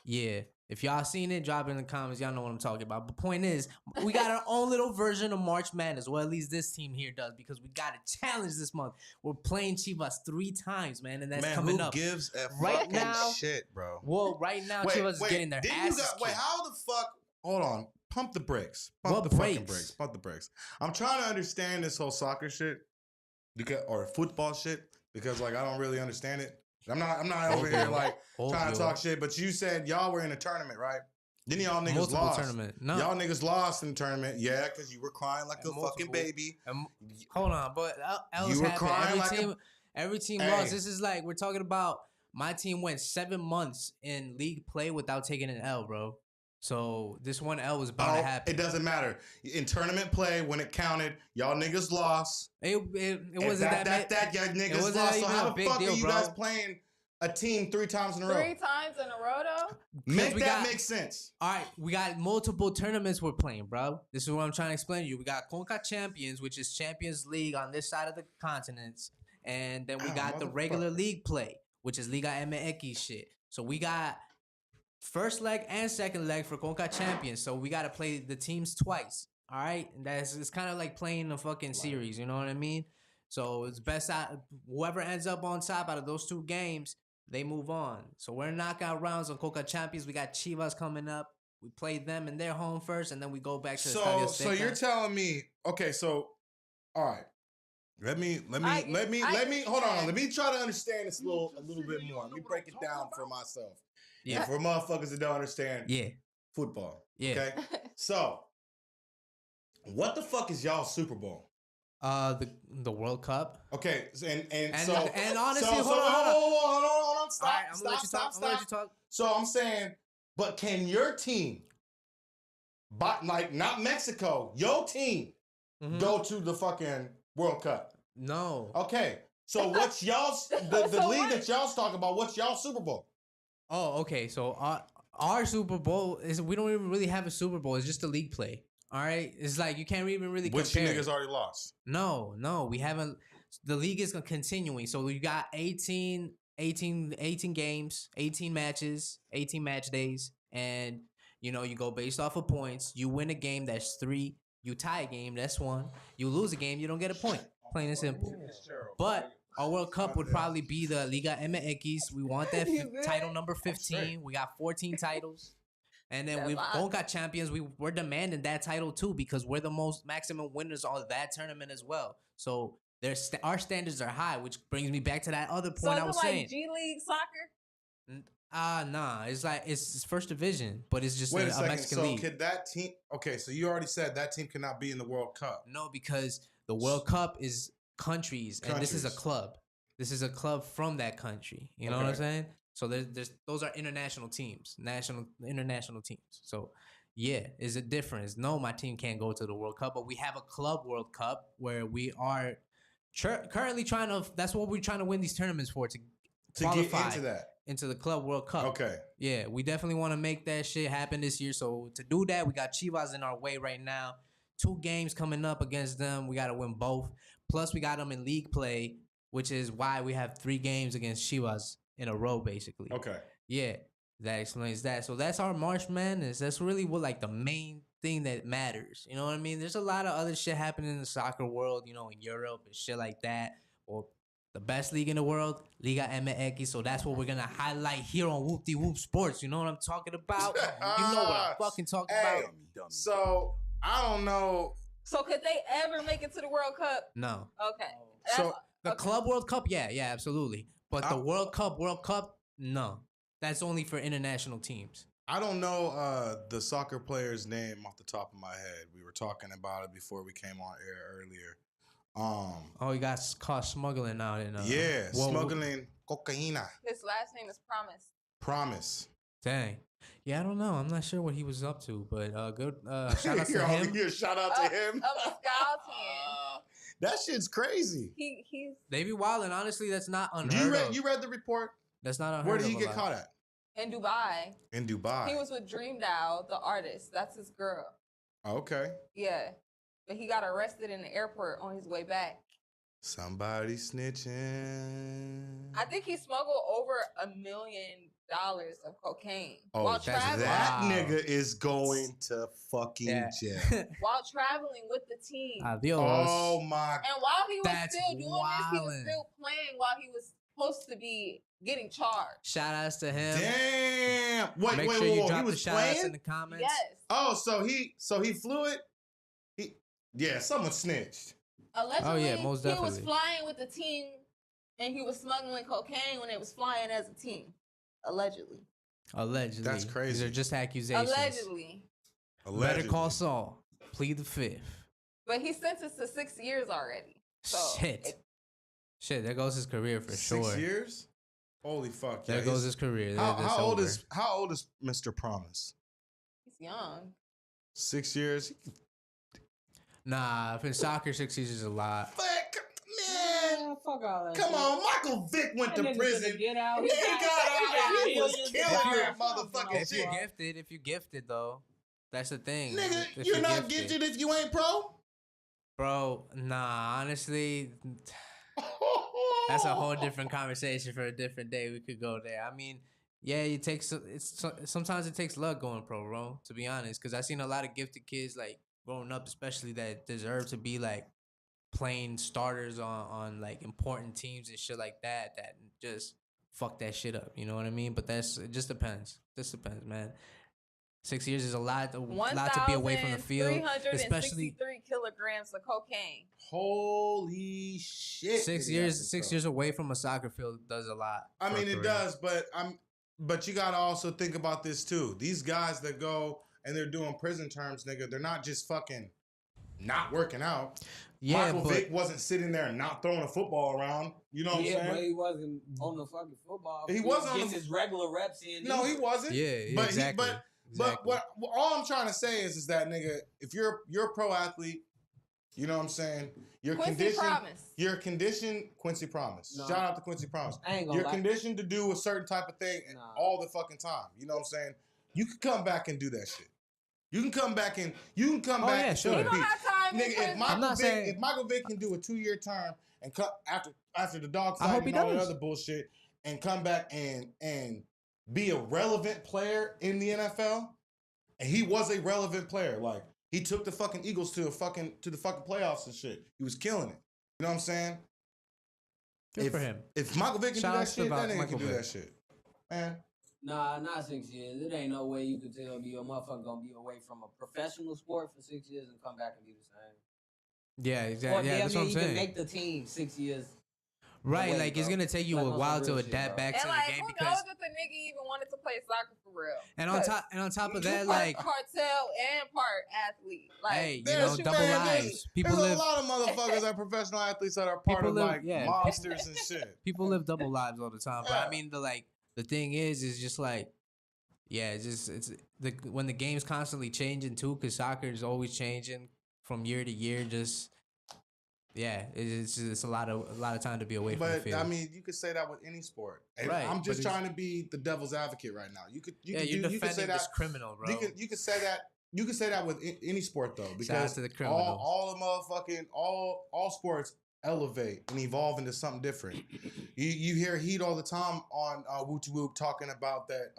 Yeah. If y'all seen it, drop it in the comments. Y'all know what I'm talking about. But point is, we got our own little version of March Madness. Well, at least this team here does, because we got a challenge this month. We're playing Chivas 3 times, man, and that's coming up. gives a Right fucking now- shit, bro? Well, right now, Chivas is getting their didn't asses wait, kicked. how the fuck? Hold on. Pump the brakes. Pump What the fucking brakes? brakes. Pump the brakes. I'm trying to understand this whole soccer shit or football shit because, like, I don't really understand it. I'm not over here like trying to Obvio. talk shit, but you said y'all were in a tournament, right? Then y'all niggas Multiple lost. tournament. No. Y'all niggas lost in the tournament. Yeah, because you were crying like a Multiple. fucking baby. Hold on, but else You were happened. crying like Every team Hey. lost. This is like we're talking about. My team went 7 months in league play without taking an L, bro. So this one L was bound to happen. It doesn't matter. In tournament play, when it counted, y'all niggas lost. It wasn't that y'all niggas it wasn't lost. So even how a the big fuck deal, are you bro. guys playing a team 3 times in a row? 3 times in a row, though? Make we that got- make sense. All right, we got multiple tournaments we're playing, bro. This is what I'm trying to explain to you. We got Conca Champions, which is Champions League on this side of the continents, and then we got the regular motherfucker. league play, which is Liga MX shit. So we got first leg and second leg for Conca Champions. So we got to play the teams twice. All right, and it's kind of like playing a fucking series. You know what I mean? So it's best out whoever ends up on top out of those 2 games, they move on. So we're in knockout rounds on Conca Champions. We got Chivas coming up. We play them in their home first, and then we go back to the Estadio So Azteca. you're telling me, okay, so all right. Let me hold on. understand. Let me try to understand this a little bit more. Let me break it down for myself. Yeah. And for motherfuckers that don't understand Yeah. football. Yeah. Okay. So what the fuck is y'all Super Bowl? The World Cup. Okay, and honestly, hold on, stop, All right, I'm gonna let you talk. So I'm saying, but can your team, but like not Mexico, your team Mhm. go to the fucking World Cup? No. Okay, so what's y'all's the So league what? that y'all's talking about? What's y'all Super Bowl? Oh, okay. So our Super Bowl is we don't even really have a Super Bowl. It's just a league play. All right. It's like you can't even really Which you compare. niggas already lost. No, we haven't. The league is continuing. So you got 18 games, 18 matches, 18 match days, and you go based off of points. You win a game, that's 3. You tie a game, that's 1. You lose a game, you don't get a point. Plain and simple. But our World Cup would probably be the Liga MX. We want that title number 15. We got 14 titles. And then we've Conca Champions. We're demanding that title too because we're the most maximum winners on that tournament as well. So our standards are high, which brings me back to that other point I was saying. Like G League soccer? Nah. It's like it's first division, but it's just Wait a a second. Mexican So league. could that team? Okay, so you already said that team cannot be in the World Cup. No, because the World Cup is countries, and this is a club. This is a club from that country. You know what I'm Okay. saying? So there's those are international teams, international teams. So yeah, is it difference? No, my team can't go to the World Cup, but we have a club World Cup where we are currently trying to. That's what we're trying to win these tournaments for to qualify get into that. into the club World Cup. Okay. Yeah, we definitely want to make that shit happen this year. So to do that, we got Chivas in our way right now. 2 games coming up against them. We got to win both. Plus, we got them in league play, which is why we have 3 games against Chivas in a row, basically. Okay. Yeah, that explains that. So that's our March Madness. That's really what like the main thing that matters. You know what I mean? There's a lot of other shit happening in the soccer world, in Europe and shit like that. Or the best league in the world, Liga MX. So that's what we're gonna highlight here on Whoopty Whoop Sports. You know what I'm talking about? You know what I'm fucking talking about? So I don't know. So could they ever make it to the World Cup? No. Okay. So The Club World Cup, yeah, absolutely. But the World Cup, no. That's only for international teams. I don't know the soccer player's name off the top of my head. We were talking about it before we came on air earlier. He got caught smuggling out in smuggling cocaina. His last name is Promise. Promise. Dang. Yeah, I don't know. I'm not sure what he was up to, but good. Shout out to him. Yeah, shout out to him. Of the Scouting. That shit's crazy. He's They be wildin'. Honestly, that's not unheard of. You read the report? That's not unheard Where of. did he get caught at? in Dubai. In Dubai. He was with Dream Dow, the artist. That's his girl. Okay. Yeah. But he got arrested in the airport on his way back. Somebody snitching. I think he smuggled over $1 million of cocaine Oh, while traveling. that Wow. nigga is going to fucking jail. While traveling with the team. Adios. Oh my. And while he was That's still doing this, he was wildin'. still playing while he was supposed to be getting charged. Shout outs to him. Damn. Wait, Make wait, sure you wait. drop He the was shout outs playing? in the comments. Yes. Oh, so he flew it? Yeah, someone snitched. Allegedly, most he was definitely. flying with the team and he was smuggling cocaine when they was flying as a team, allegedly. Allegedly. That's crazy. These are just accusations. Allegedly. Better call Saul. Plead the fifth. But he's sentenced to 6 years already. So Shit. There goes his career for sure. 6 years? Holy fuck. There goes his career. How old is Mr. Promise? he's young. 6 years? Nah, for soccer, 6 years is a lot. Fuck, Yeah, man. fuck all that. Come shit. on, Michael Vick went That to nigga prison. finna Get out. He got out. He was millions killing of that dollars. motherfucking If you shit. gifted though, that's the thing. Nigga, If you're not gifted if you ain't pro? Bro, nah, honestly, that's a whole different conversation for a different day. We could go there. I mean, yeah, sometimes it takes luck going pro, bro, to be honest. Because I've seen a lot of gifted kids, like, growing up, especially that deserve to be, like, playing starters on like, important teams and shit like that just fuck that shit up. You know what I mean? But it just depends. This depends, man. 6 years is a lot to be away from the field, especially 363 kilograms of cocaine. Holy shit. 6 years. 6 years away from a soccer field does a lot. I for a mean, it career. does, but you gotta also think about this too. These guys that go and they're doing prison terms, nigga, they're not just fucking not working out. Yeah, Michael Vick wasn't sitting there and not throwing a football around. You know what I'm Yeah, but saying? he wasn't on the fucking football. He field wasn't on getting the- his regular reps in. No, he either. wasn't. Yeah, but exactly. But what all I'm trying to say is that, nigga, if you're a pro athlete, you know what I'm saying? You're Quincy Promise. You're conditioned. Quincy Promise. No. Shout out to Quincy Promise. I ain't gonna You're lie. conditioned to do a certain type of thing all the fucking time. You know what I'm saying? You can come back and do that shit. You can come back and yeah, sure. He don't have time. in Nigga, prison. if Michael Vick can do a 2-year term and after the dog I fight hope he and all that does. other bullshit and come back and be a relevant player in the NFL, and he was a relevant player. Like, he took the fucking Eagles to the fucking playoffs and shit. He was killing it. You know what I'm saying? Good for him. If Michael Vick can Shout do that outs to shit, that nigga Michael can do Vick. that shit. Man. Nah, not 6 years. It ain't no way you could tell me your motherfucker gonna be away from a professional sport for 6 years and come back and be the same. Yeah, Or exactly. Yeah, damn that's near what I'm you can saying. make the team 6 years. Right, away, like it's bro. gonna take you Like a on some while to real shit, adapt bro. back And to like, the game who because, knows if the nigga even wanted to play soccer for real? and on top of that, like, cartel and part athlete. Like, hey, you There's- know, double man, lives. People There's live a lot of motherfuckers that are professional athletes that are part People of live- like yeah. mobsters and shit. people live double lives all the time. But Yeah. I mean, the thing is just like, yeah, it's when the game's constantly changing too, because soccer is always changing from year to year. Just yeah, it's a lot of time to be away from the But field. I mean, you could say that with any sport. And Right, I'm but just it's- trying to be the devil's advocate right now. You could you're say defending that this criminal, bro. You could say that. You can say that with any sport though, Shout out because to the criminals. all the motherfucking all sports elevate and evolve into something different. You hear Heat all the time on Whoopty Whoop talking about that.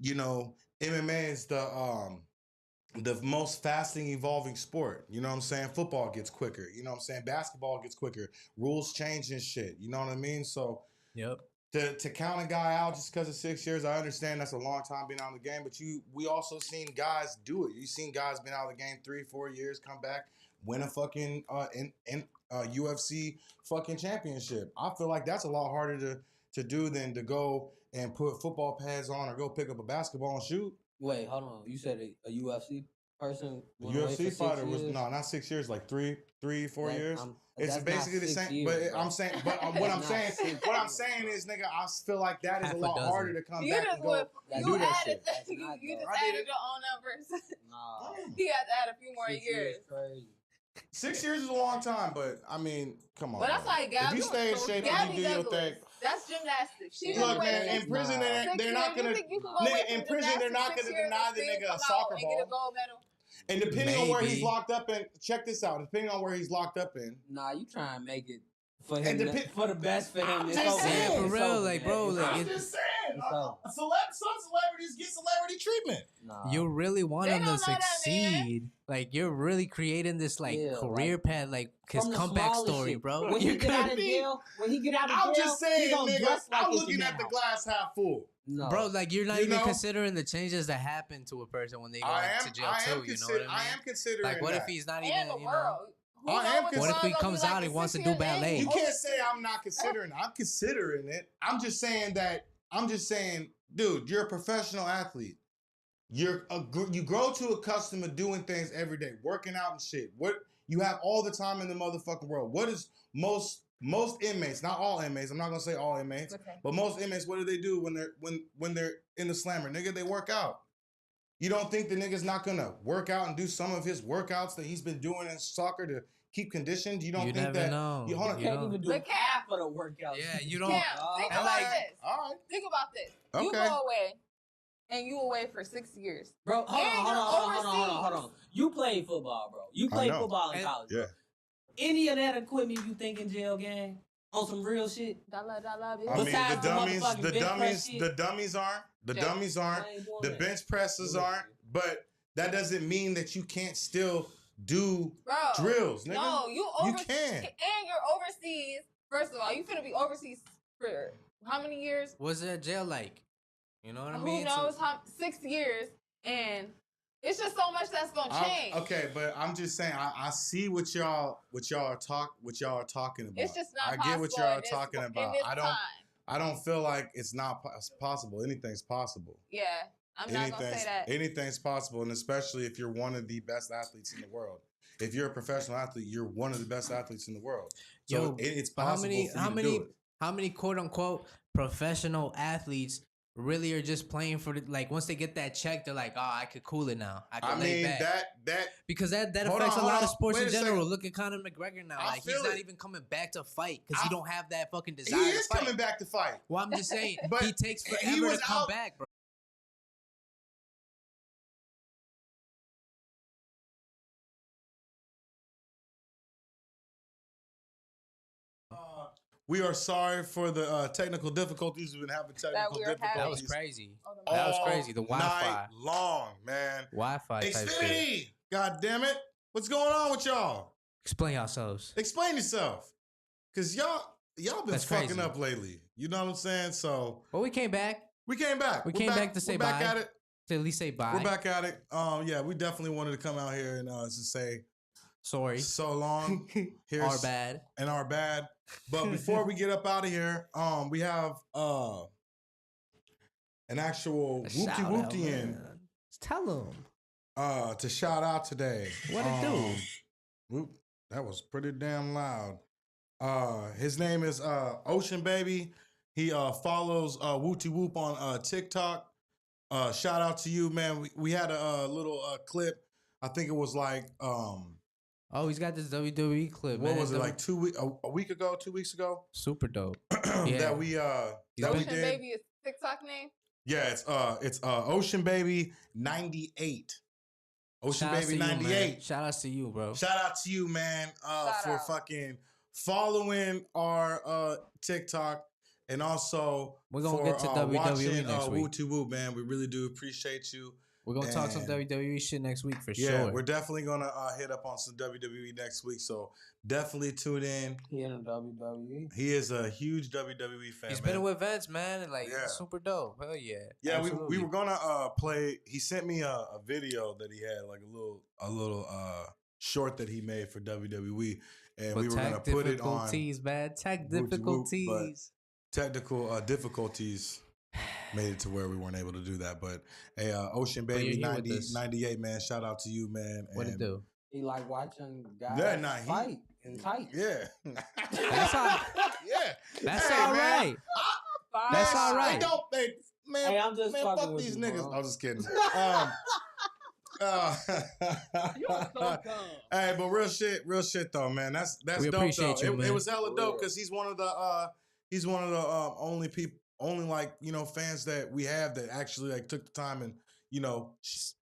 You know, MMA is the most fasting evolving sport. You know what I'm saying? Football gets quicker. You know what I'm saying? Basketball gets quicker. Rules change and shit. You know what I mean? So Yep. to count a guy out just because of 6 years, I understand that's a long time being out of the game, but we also seen guys do it. You seen guys been out of the game 3-4 years, come back, win a fucking UFC fucking championship. I feel like that's a lot harder to do than to go and put football pads on or go pick up a basketball and shoot. Wait, hold on. You said a UFC person? The went away for UFC 6 fighter was years? not 6 years, like 4 years. It's That's basically not the 6 same. years, But bro. I'm saying, what I'm That's saying, not 6 what I'm years, saying bro. is, nigga, I feel like that is Half a a lot dozen. harder to come you back just and go went, and you do that added, shit. That's you not, just though. I did added it. your own numbers. Nah. He had to add a few more 6 years. Crazy. 6 years is a long time, but I mean, come on. But that's man. like Gabby. If you stay in shape and Gabby you do your Douglas. thing. That's gymnastics. She Look, didn't man, wait in prison, Nah. they're not gonna. You think you can go Nigga, away in from prison, they're not gymnastics gonna 6 years deny and the still nigga a come out soccer and get a ball. gold medal? And depending on where he's Maybe. locked up in, check this out. Depending on where he's locked up in, Nah, you try and make it for And him, depend- for the best for him. I'm It's just over, saying, man. for It's real, over, like, man. bro, It's like, over. I'm just saying, It's over. some celebrities get celebrity treatment. Nah. You really want They him to don't know that, man. succeed. Like, you're really creating this like Yeah, career like, path, like his from the comeback smallest story, shit. bro. When You're he get out gonna of be- jail, I'm just he saying, gonna nigga. dress like I'm it's looking a at the now. glass half full. No. Bro, like you're not You even know? considering the changes that happen to a person when they go I into jail too. You know what I mean? I am considering. Like, what if that. he's not even? And the You know, world. Who I know am what cons- What if he tomorrow gonna comes be like out in and wants to 6 do years, and ballet? You can't say I'm not considering. I'm considering it. I'm just saying, dude, you're a professional athlete. You grow to accustomed to doing things every day, working out and shit. What you have all the time in the motherfucking world. What is most inmates? Not all inmates. I'm not gonna say all inmates, Okay. but most inmates. What do they do when they're in the slammer? Nigga, they work out. You don't think the nigga's not gonna work out and do some of his workouts that he's been doing in soccer to keep conditioned? You don't You think never that? know. You, hold on. You Can't don't- even do But half of the workouts. Yeah, you don't. Cam, think and about like- this. All right. Think about this. You Okay. go away, and you away for 6 years. Bro, hold And you're on. overseas. You played football, bro. You I played know. football in And- college. Yeah. Bro. Any of that equipment you think in jail, gang? On some real shit? Dollar, I bitch. mean, Besides the motherfucking bench press shit. the dummies aren't. The Yeah. dummies aren't. I ain't doing The that. bench presses aren't. But that doesn't mean that you can't still do Bro, drills, nigga. no, you can. and you're overseas. First of all, you finna be overseas for how many years? What's that jail like? You know what I mean? Who knows how 6 years, and it's just so much that's gonna change. Okay, but I'm just saying, I see what y'all are talking about. It's just not I possible. get what y'all in are this- talking in about. this I don't time. feel like it's not possible. Anything's possible. Yeah, I'm not gonna say that. Anything's possible, and especially if you're one of the best athletes in the world. If you're a professional athlete, you're one of the best athletes in the world. So Yo, it's How possible many? for you How to many? do it. How many quote unquote professional athletes really are just playing for the, like once they get that check, they're like, oh, I could cool it now. I I can lay mean back. that Because that Hold affects on, a lot hold of on. sports Wait in a general. second. Look at Conor McGregor now. I Like he's feel not it. even coming back to fight because I- he don't have that fucking he desire is to fight. coming back to fight. Well, I'm just saying, But he takes he forever was to come out- back, bro. We are sorry for the technical difficulties. We've been having technical we are having. That was difficulties crazy. Oh, That was all crazy. The Wi-Fi. night long, man. Wi-Fi type shit. Xfinity, god damn it! What's going on with y'all? Explain yourselves. Explain yourself, cause y'all been That's fucking crazy. up lately. You know what I'm saying? So Well, we came back we came back. We We're came back to say we're back bye. at it. to at least say bye. We're back at it. Yeah, we definitely wanted to come out here and just say Sorry. so long. Here's Our bad. and our bad. But before we get up out of here, we have an actual A shout whoopty out, whoopty in man. Tell them. to shout out today. What it do? Whoop, that was pretty damn loud. His name is Ocean Baby. He follows Whoopty Whoop on TikTok. Shout out to you, man. We had a little clip. I think it was like Oh, he's got this WWE clip. what man. was it, like 2 weeks, a week ago, 2 weeks ago? Super dope. That we that we Ocean did. Baby is TikTok name. Yeah, it's Ocean Baby 98. Ocean Shout outs Baby to you, man. 98. Shout outs to you, bro. Shout out to you, man, Shout for out. fucking following our TikTok and also We're gonna for, get to WWE watching next week. Woo to Woo, man. We really do appreciate you. We're gonna talk some And- WWE shit next week for Yeah, sure. we're definitely gonna hit up on some WWE next week. So definitely tune in. He in the WWE. He is a huge WWE fan. He's man. been with Vince, man, and like Yeah. super dope. Hell yeah. Yeah, we Absolutely. were gonna play. He sent me a video that he had, like a little short that he made for WWE, and But we were gonna tech put it on. difficulties, man. Tech Whoop-de-whoop, but- difficulties. Technical difficulties made it to where we weren't able to do that. But hey, Ocean But Baby you're here with 90, us. 98, man. Shout out to you, man. What it And do? He like watching guys Yeah, nah, he- fight in tights. Yeah, That's all- yeah. That's Hey, all man. right. Five. That's all right. They don't. They man. Hey, I'm just man, fucking fuck with these you, niggas. bro. I'm just kidding. You're so dumb. Hey, but real shit though, man. That's We dope appreciate though. you, It man. was hella For dope real. because he's one of the only people, only like fans that we have that actually like took the time and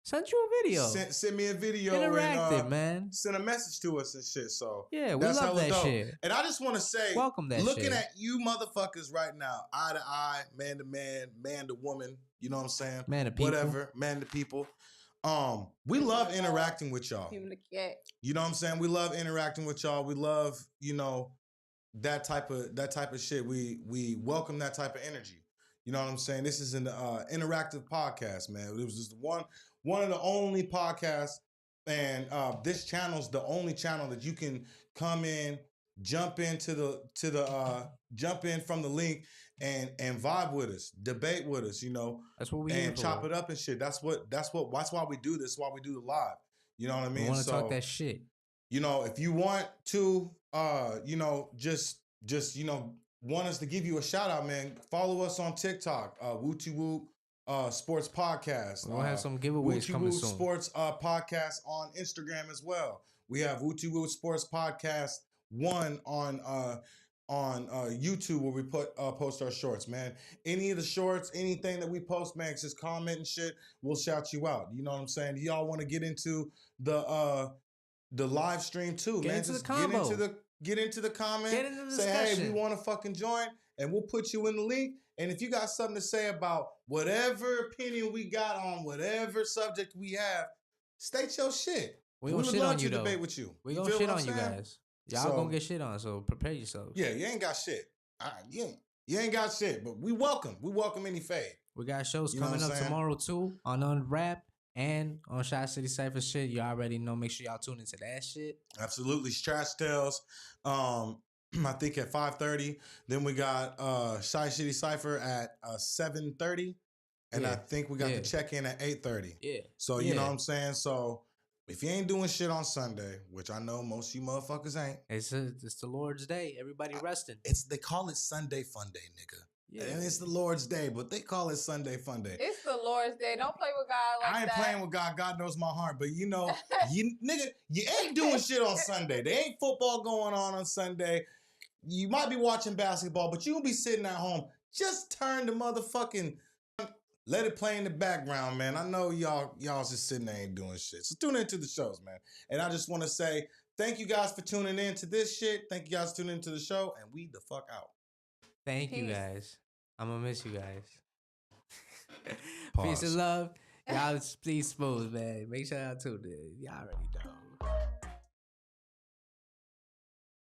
Sent you a video. sent me a video Interactive, and man. sent a message to us and shit. So Yeah, we that's love hella that dope. shit. And I just want to say, Welcome that looking shit. at you motherfuckers right now, eye to eye, man to man, man to woman. You know what I'm saying? Man to people. Whatever, man to people. We love interacting with y'all. Human to cat. You know what I'm saying? We love interacting with y'all. We love, that type of shit. We welcome that type of energy. You know what I'm saying? This is an interactive podcast, man. It was just one of the only podcasts And this channel's the only channel that you can come in, jump in from the link and vibe with us, debate with us, you know, That's what we and chop it up and shit. That's why we do this. Why we do the live. You know what I mean? We want to talk that shit. You know, if you want to, you know, just want us to give you a shout out, man. Follow us on TikTok, Whoopty Whoop Sports Podcast. We'll have some giveaways Whoopty coming Whoop soon. Sports Podcast on Instagram as well. We have Whoopty Whoop Sports Podcast 1 on YouTube where we post our shorts, man. Any of the shorts, anything that we post, man, just comment and shit. We'll shout you out. You know what I'm saying? Y'all want to get into the live stream too, man. Into just the combo. get into the comment. Get into the say, discussion. hey, we want to fucking join, and we'll put you in the link. And if you got something to say about whatever opinion we got on whatever subject we have, state your shit. We would gonna shit love on to you though. debate with you. We You gonna feel shit what on I'm you saying? guys. Y'all So- gonna get shit on, so prepare yourselves. Yeah, you ain't got shit. You ain't got shit, but we welcome any fade. We got shows You know coming what I'm up saying? tomorrow too on Unwrap and on Shot City Cypher shit. You already know. Make sure y'all tune into that shit. Absolutely. Trash Tales. I think at 5:30. Then we got Shy City Cypher at 7:30. And I Yeah. think we got Yeah. the check-in at 8:30. Yeah. So you know what I'm saying? So if you ain't doing shit on Sunday, which I know most of you motherfuckers ain't, It's the Lord's Day. Everybody resting. they call it Sunday Fun Day, nigga. Yeah. And it's the Lord's Day, but they call it Sunday Fun Day. It's the Lord's Day. Don't play with God like I ain't that. playing with God. God knows my heart. But you know, you ain't doing shit on Sunday. There ain't football going on Sunday. You might be watching basketball, but you'll be sitting at home. Just turn the motherfucking, let it play in the background, man. I know y'all just sitting there ain't doing shit. So tune into the shows, man. And I just want to say thank you guys for tuning in to this shit. Thank you guys for tuning into the show, and we the fuck out. Thank you Peace. guys. I'm gonna miss you guys. Pause. Peace and love. Y'all please smooth, man. Make sure y'all tune in. Y'all already know.